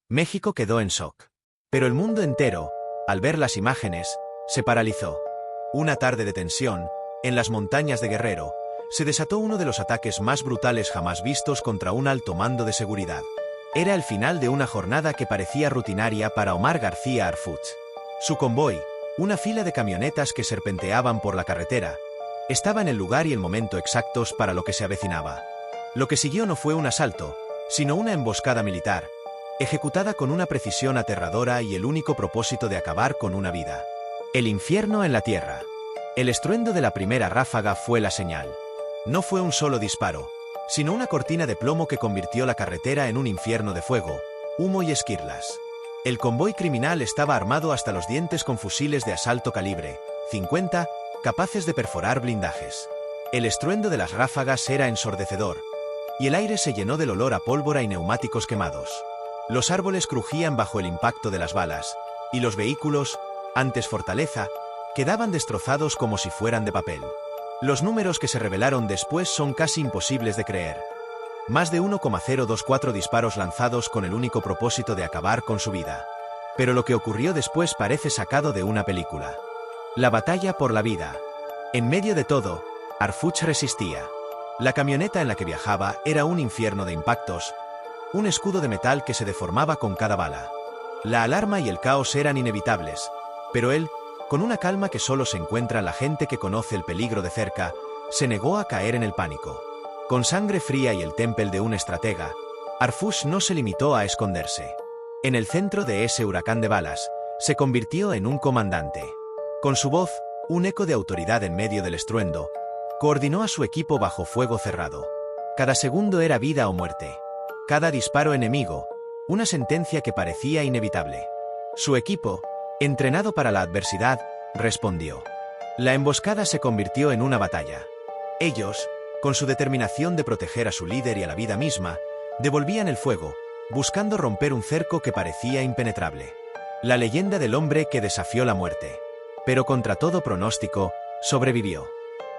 México quedó en shock. Pero el mundo entero, al ver las imágenes, se paralizó. Una tarde de tensión, en las montañas de Guerrero, se desató uno de los ataques más brutales jamás vistos contra un alto mando de seguridad. Era el final de una jornada que parecía rutinaria para Omar García Harfuch. Su convoy, una fila de camionetas que serpenteaban por la carretera, estaba en el lugar y el momento exactos para lo que se avecinaba. Lo que siguió no fue un asalto, sino una emboscada militar, ejecutada con una precisión aterradora y el único propósito de acabar con una vida. El infierno en la tierra. El estruendo de la primera ráfaga fue la señal. No fue un solo disparo, sino una cortina de plomo que convirtió la carretera en un infierno de fuego, humo y esquirlas. El convoy criminal estaba armado hasta los dientes con fusiles de asalto calibre 50, capaces de perforar blindajes. El estruendo de las ráfagas era ensordecedor, y el aire se llenó del olor a pólvora y neumáticos quemados. Los árboles crujían bajo el impacto de las balas, y los vehículos, antes fortaleza, quedaban destrozados como si fueran de papel. Los números que se revelaron después son casi imposibles de creer. Más de 1,024 disparos lanzados con el único propósito de acabar con su vida. Pero lo que ocurrió después parece sacado de una película. La batalla por la vida. En medio de todo, Harfuch resistía. La camioneta en la que viajaba era un infierno de impactos, un escudo de metal que se deformaba con cada bala. La alarma y el caos eran inevitables, pero él, con una calma que solo se encuentra en la gente que conoce el peligro de cerca, se negó a caer en el pánico. Con sangre fría y el temple de un estratega, Harfuch no se limitó a esconderse. En el centro de ese huracán de balas, se convirtió en un comandante. Con su voz, un eco de autoridad en medio del estruendo, coordinó a su equipo bajo fuego cerrado. Cada segundo era vida o muerte. Cada disparo enemigo, una sentencia que parecía inevitable. Su equipo, entrenado para la adversidad, respondió. La emboscada se convirtió en una batalla. Ellos, con su determinación de proteger a su líder y a la vida misma, devolvían el fuego, buscando romper un cerco que parecía impenetrable. La leyenda del hombre que desafió la muerte. Pero contra todo pronóstico, sobrevivió.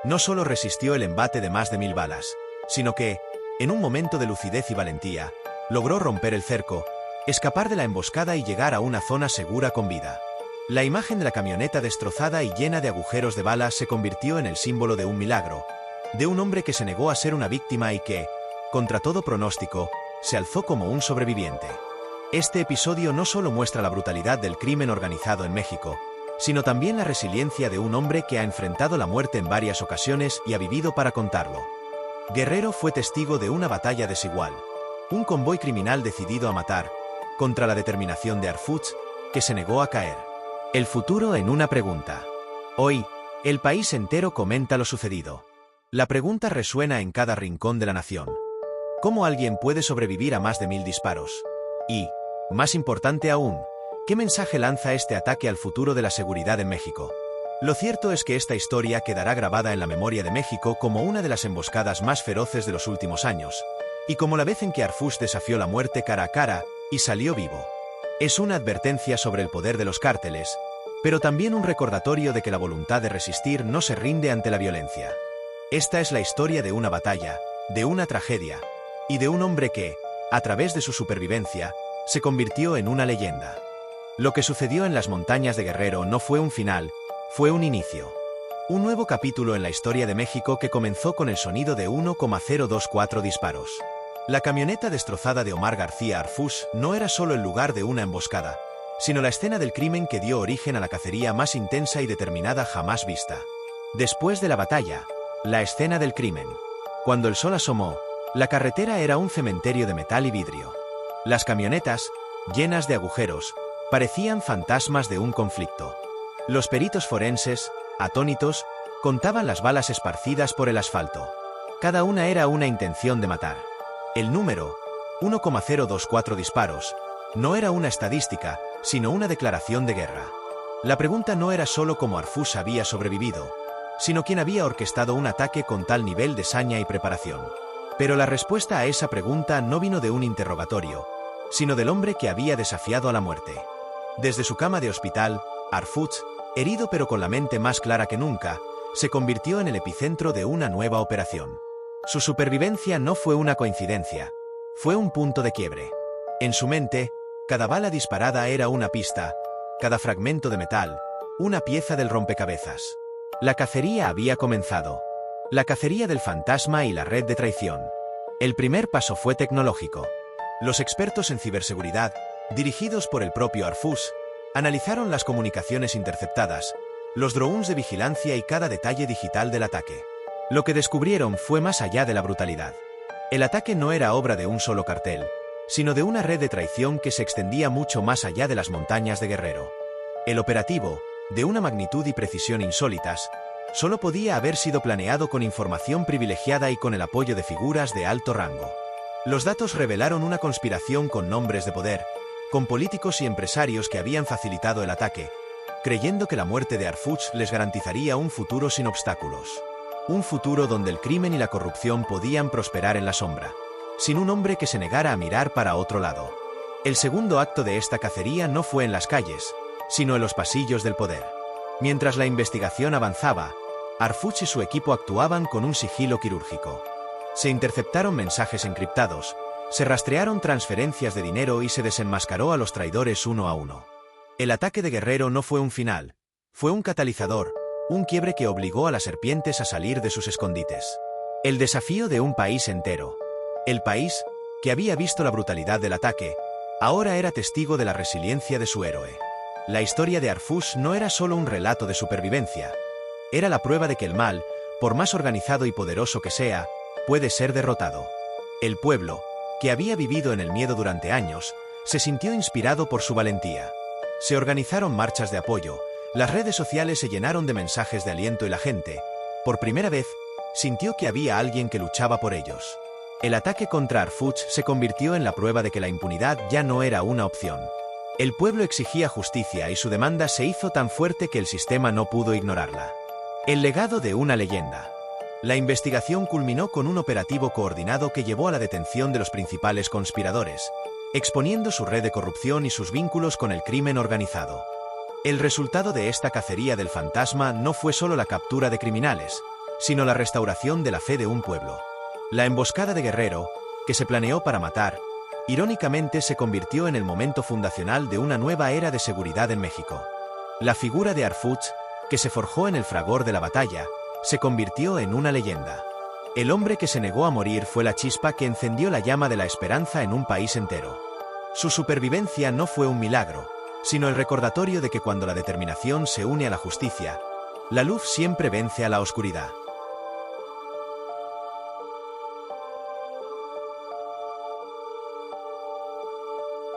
No solo resistió el embate de más de 1000 balas, sino que, en un momento de lucidez y valentía, logró romper el cerco, escapar de la emboscada y llegar a una zona segura con vida. La imagen de la camioneta destrozada y llena de agujeros de balas se convirtió en el símbolo de un milagro, de un hombre que se negó a ser una víctima y que, contra todo pronóstico, se alzó como un sobreviviente. Este episodio no solo muestra la brutalidad del crimen organizado en México, sino también la resiliencia de un hombre que ha enfrentado la muerte en varias ocasiones y ha vivido para contarlo. Guerrero fue testigo de una batalla desigual, un convoy criminal decidido a matar, contra la determinación de Harfuch, que se negó a caer. El futuro en una pregunta. Hoy, el país entero comenta lo sucedido. La pregunta resuena en cada rincón de la nación. ¿Cómo alguien puede sobrevivir a más de 1000 disparos? Y, más importante aún, ¿qué mensaje lanza este ataque al futuro de la seguridad en México? Lo cierto es que esta historia quedará grabada en la memoria de México como una de las emboscadas más feroces de los últimos años, y como la vez en que Harfuch desafió la muerte cara a cara y salió vivo. Es una advertencia sobre el poder de los cárteles, pero también un recordatorio de que la voluntad de resistir no se rinde ante la violencia. Esta es la historia de una batalla, de una tragedia, y de un hombre que, a través de su supervivencia, se convirtió en una leyenda. Lo que sucedió en las montañas de Guerrero no fue un final, fue un inicio. Un nuevo capítulo en la historia de México que comenzó con el sonido de 1,024 disparos. La camioneta destrozada de Omar García Harfuch no era solo el lugar de una emboscada, sino la escena del crimen que dio origen a la cacería más intensa y determinada jamás vista. Después de la batalla, la escena del crimen. Cuando el sol asomó, la carretera era un cementerio de metal y vidrio. Las camionetas, llenas de agujeros, parecían fantasmas de un conflicto. Los peritos forenses, atónitos, contaban las balas esparcidas por el asfalto. Cada una era una intención de matar. El número, 1,024 disparos, no era una estadística, sino una declaración de guerra. La pregunta no era solo cómo Harfuch había sobrevivido, sino quién había orquestado un ataque con tal nivel de saña y preparación. Pero la respuesta a esa pregunta no vino de un interrogatorio, sino del hombre que había desafiado a la muerte. Desde su cama de hospital, Harfuch, herido pero con la mente más clara que nunca, se convirtió en el epicentro de una nueva operación. Su supervivencia no fue una coincidencia, fue un punto de quiebre. En su mente, Cada bala disparada era una pista, cada fragmento de metal, una pieza del rompecabezas. La cacería había comenzado. La cacería del fantasma y la red de traición. El primer paso fue tecnológico. Los expertos en ciberseguridad, dirigidos por el propio Arfus, analizaron las comunicaciones interceptadas, los drones de vigilancia y cada detalle digital del ataque. Lo que descubrieron fue más allá de la brutalidad. El ataque no era obra de un solo cartel, sino de una red de traición que se extendía mucho más allá de las montañas de Guerrero. El operativo, de una magnitud y precisión insólitas, solo podía haber sido planeado con información privilegiada y con el apoyo de figuras de alto rango. Los datos revelaron una conspiración con nombres de poder, con políticos y empresarios que habían facilitado el ataque, creyendo que la muerte de Arfus les garantizaría un futuro sin obstáculos. Un futuro donde el crimen y la corrupción podían prosperar en la sombra, sin un hombre que se negara a mirar para otro lado. El segundo acto de esta cacería no fue en las calles, sino en los pasillos del poder. Mientras la investigación avanzaba, Arfus y su equipo actuaban con un sigilo quirúrgico. Se interceptaron mensajes encriptados, se rastrearon transferencias de dinero y se desenmascaró a los traidores uno a uno. El ataque de Guerrero no fue un final, fue un catalizador, un quiebre que obligó a las serpientes a salir de sus escondites. El desafío de un país entero. El país, que había visto la brutalidad del ataque, ahora era testigo de la resiliencia de su héroe. La historia de Arfus no era solo un relato de supervivencia, era la prueba de que el mal, por más organizado y poderoso que sea, puede ser derrotado. El pueblo, que había vivido en el miedo durante años, se sintió inspirado por su valentía. Se organizaron marchas de apoyo, las redes sociales se llenaron de mensajes de aliento y la gente, por primera vez, sintió que había alguien que luchaba por ellos. El ataque contra Arfus se convirtió en la prueba de que la impunidad ya no era una opción. El pueblo exigía justicia y su demanda se hizo tan fuerte que el sistema no pudo ignorarla. El legado de una leyenda. La investigación culminó con un operativo coordinado que llevó a la detención de los principales conspiradores, exponiendo su red de corrupción y sus vínculos con el crimen organizado. El resultado de esta cacería del fantasma no fue solo la captura de criminales, sino la restauración de la fe de un pueblo. La emboscada de Guerrero, que se planeó para matar, irónicamente se convirtió en el momento fundacional de una nueva era de seguridad en México. La figura de Arfus, que se forjó en el fragor de la batalla, se convirtió en una leyenda. El hombre que se negó a morir fue la chispa que encendió la llama de la esperanza en un país entero. Su supervivencia no fue un milagro, sino el recordatorio de que cuando la determinación se une a la justicia, la luz siempre vence a la oscuridad.